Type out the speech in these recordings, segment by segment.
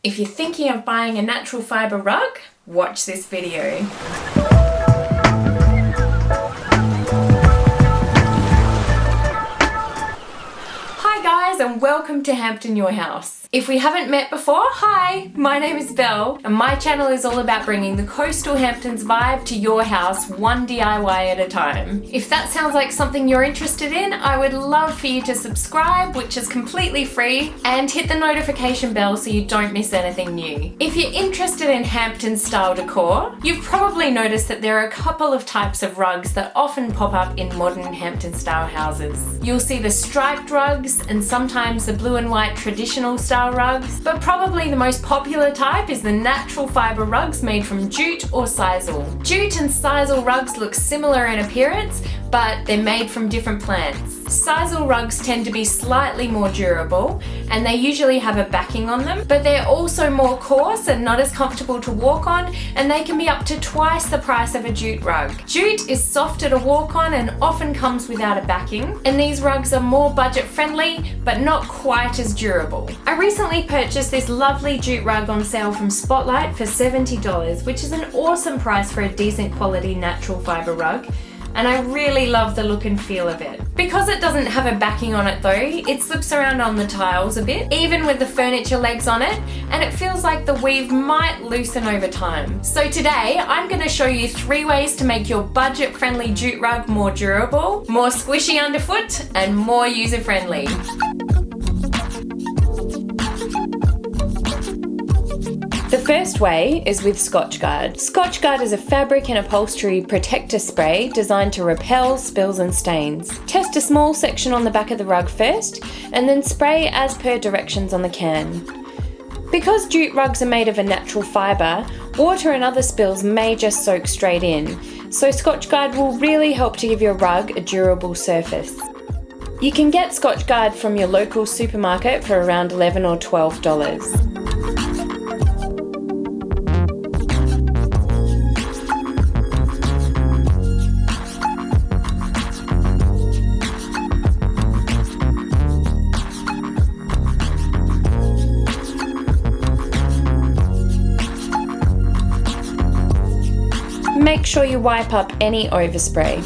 If you're thinking of buying a natural fibre rug, watch this video. Hi guys, and welcome to Hampton, your house. If we haven't met before, hi, my name is Belle, and my channel is all about bringing the coastal Hamptons vibe to your house, one DIY at a time. If that sounds like something you're interested in, I would love for you to subscribe, which is completely free, and hit the notification bell so you don't miss anything new. If you're interested in Hampton style decor, you've probably noticed that there are a couple of types of rugs that often pop up in modern Hampton style houses. You'll see the striped rugs and sometimes the blue and white traditional style rugs, but probably the most popular type is the natural fibre rugs made from jute or sisal. Jute and sisal rugs look similar in appearance, but they're made from different plants. Sisal rugs tend to be slightly more durable, and they usually have a backing on them, but they're also more coarse and not as comfortable to walk on, and they can be up to twice the price of a jute rug. Jute is softer to walk on and often comes without a backing, and these rugs are more budget friendly, but not quite as durable. I recently purchased this lovely jute rug on sale from Spotlight for $70, which is an awesome price for a decent quality natural fibre rug. And I really love the look and feel of it. Because it doesn't have a backing on it though, it slips around on the tiles a bit, even with the furniture legs on it, and it feels like the weave might loosen over time. So today, I'm going to show you 3 ways to make your budget-friendly jute rug more durable, more squishy underfoot, and more user-friendly. The first way is with Scotchgard. Scotchgard is a fabric and upholstery protector spray designed to repel spills and stains. Test a small section on the back of the rug first, and then spray as per directions on the can. Because jute rugs are made of a natural fibre, water and other spills may just soak straight in, so Scotchgard will really help to give your rug a durable surface. You can get Scotchgard from your local supermarket for around $11 or $12. Make sure you wipe up any overspray.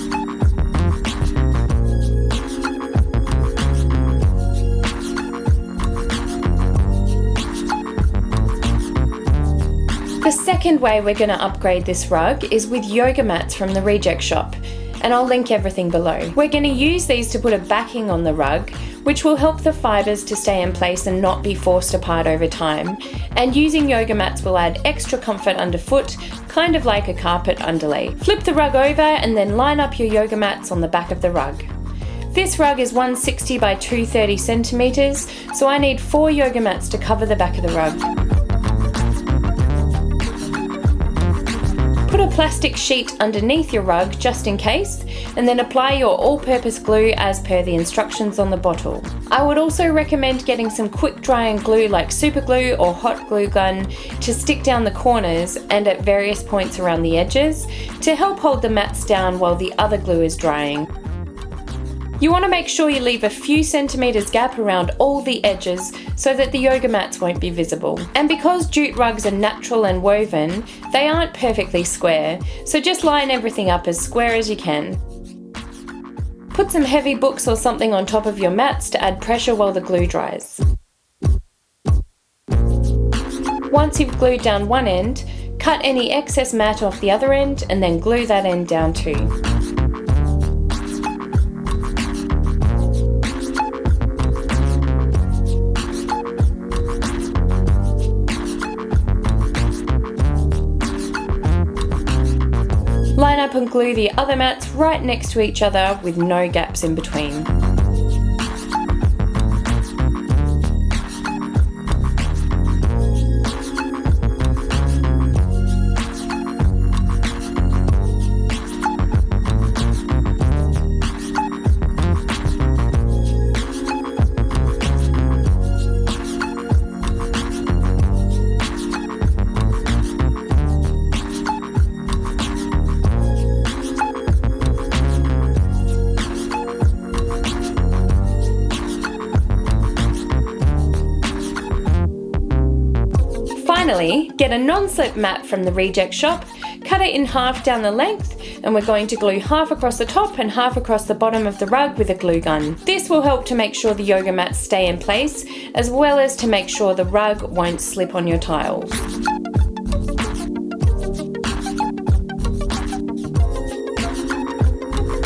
The second way we're going to upgrade this rug is with yoga mats from the Reject Shop, and I'll link everything below. We're going to use these to put a backing on the rug, which will help the fibres to stay in place and not be forced apart over time. And using yoga mats will add extra comfort underfoot, kind of like a carpet underlay. Flip the rug over and then line up your yoga mats on the back of the rug. This rug is 160 by 230 centimeters, so I need 4 yoga mats to cover the back of the rug. Put a plastic sheet underneath your rug just in case, and then apply your all-purpose glue as per the instructions on the bottle. I would also recommend getting some quick drying glue like super glue or hot glue gun to stick down the corners and at various points around the edges to help hold the mats down while the other glue is drying. You want to make sure you leave a few centimeters gap around all the edges so that the yoga mats won't be visible. And because jute rugs are natural and woven, they aren't perfectly square, so just line everything up as square as you can. Put some heavy books or something on top of your mats to add pressure while the glue dries. Once you've glued down one end, cut any excess mat off the other end and then glue that end down too. Line up and glue the other mats right next to each other with no gaps in between. Finally, get a non-slip mat from the reject shop, cut it in half down the length, and we're going to glue half across the top and half across the bottom of the rug with a glue gun. This will help to make sure the yoga mats stay in place, as well as to make sure the rug won't slip on your tiles.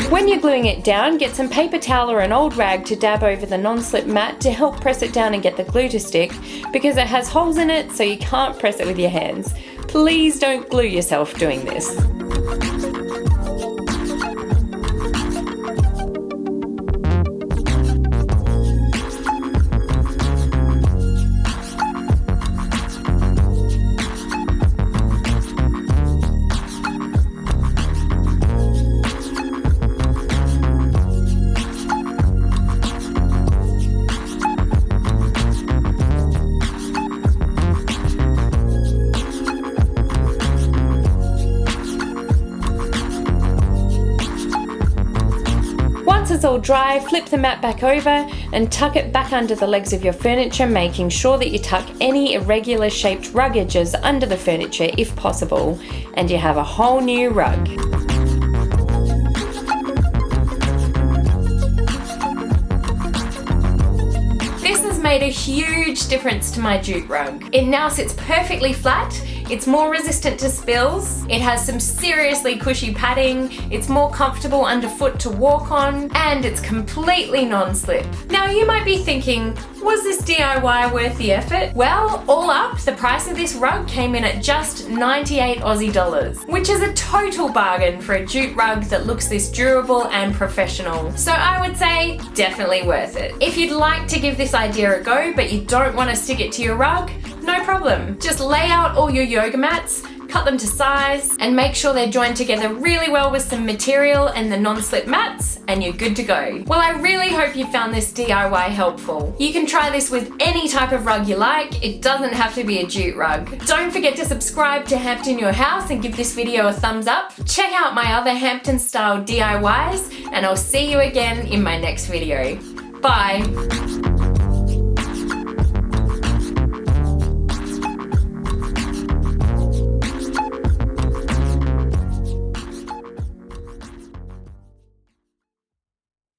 When you're gluing it down, get some paper towel or an old rag to dab over the non-slip mat to help press it down and get the glue to stick, because it has holes in it so you can't press it with your hands. Please don't glue yourself doing this. Once it's all dry, flip the mat back over and tuck it back under the legs of your furniture, making sure that you tuck any irregular shaped rug edges under the furniture if possible, and you have a whole new rug. This has made a huge difference to my jute rug. It now sits perfectly flat. It's more resistant to spills, it has some seriously cushy padding, it's more comfortable underfoot to walk on, and it's completely non-slip. Now you might be thinking, was this DIY worth the effort? Well, all up, the price of this rug came in at just 98 Aussie dollars, which is a total bargain for a jute rug that looks this durable and professional. So I would say, definitely worth it. If you'd like to give this idea a go, but you don't want to stick it to your rug, no problem. Just lay out all your yoga mats, cut them to size, and make sure they're joined together really well with some material and the non-slip mats, and you're good to go. Well, I really hope you found this DIY helpful. You can try this with any type of rug you like. It doesn't have to be a jute rug. Don't forget to subscribe to Hampton Your House and give this video a thumbs up. Check out my other Hampton style DIYs, and I'll see you again in my next video. Bye.